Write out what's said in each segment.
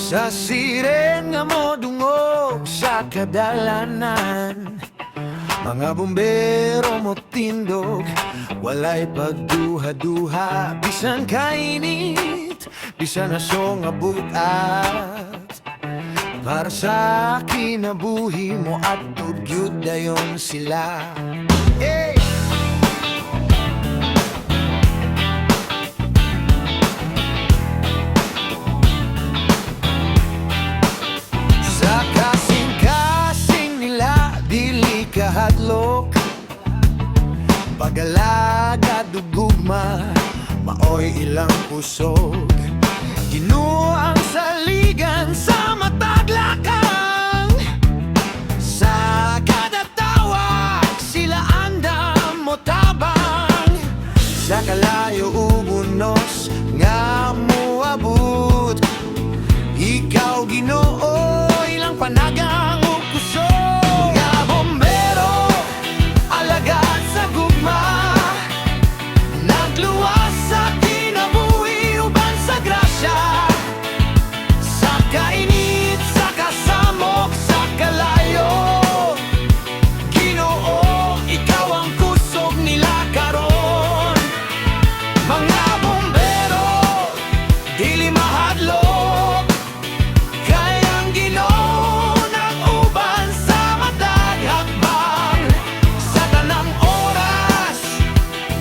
Sa siren nga mo dungog sa kadalanan, mga bumbero mo tindog, walay pagduha-duha. Bisan kainit, bisan aso nga butat, para sa kinabuhi mo at tugyud dayon sila. Hey! Sa kasing-kasing nila dili kahadlok, pag-alaga dugugma maoy ilang pusog. Ginoo ang saligan sa mataglakang, sa kada tawag sila andam mo tabang. Sa kalayo ubunos nga muabot, ikaw Ginoo ilang panagang ug kusog. Nga bombero alagad sa gugma, nagluwas sa kinabuhi uban sa grasya. Sa kainit, sa kasamok, sa kalayo, Ginoo ikaw ang kusog nila karon. Mga bombero dili mahadlok, kay ang Ginoo nag-uban sa matag hakbang. Sa tanang oras,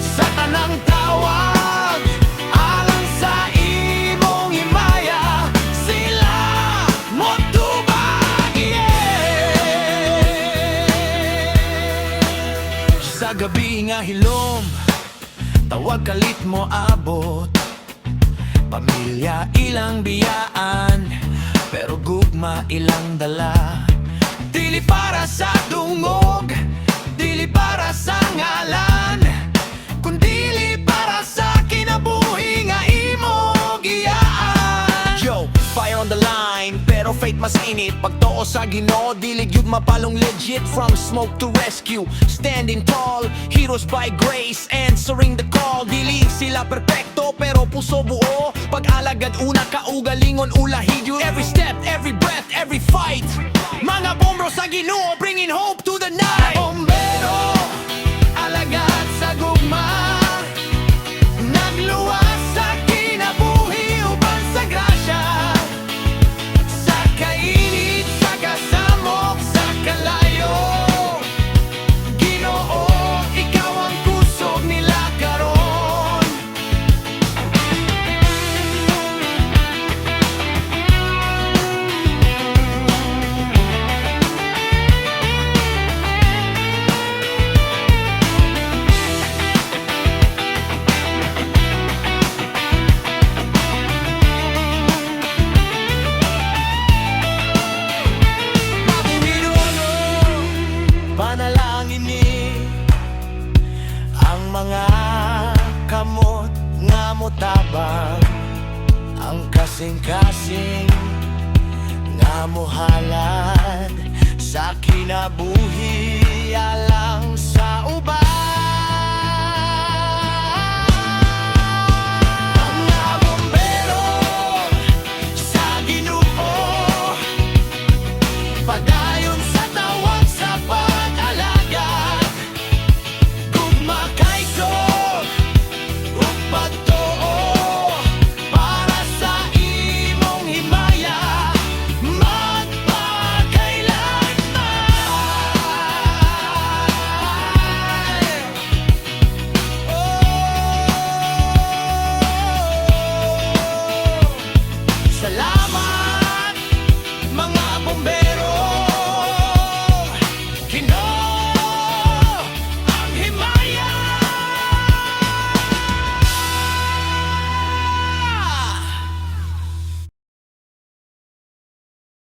sa tanang tawag, alang sa imong himaya, sila motubag, yeah! Sa gabi nga hilom, tawag kalit mo abot, pamilya ilang biyaan, pero gugma ilang dala. Dili para sa dungog, dili para sa ngalan, kundili para sa kinabuhi nga imo giyaan. Yo, fire on the line, pero faith mas init. Pagtuo sa Ginoo, dili gyud mapalong legit. From smoke to rescue, standing tall, heroes by grace, answering the call. Dili sila perpekto, pero puso buo. Pag-alagad una kaugalingon ulahid. Every step, every breath, every fight, mga bombero sa Ginoo, bringing hope to the night. Bombero alagad sa gugma, nagluwas sa kinabuhi uban sa grasya. Sa kainit, sa kasamok, sa kalayo, Ginoo ikaw ang kusog nila karon. Panalangin ni ang mga kamot nga motabang, ang kasing-kasing nga mohalad sa kinabuhi.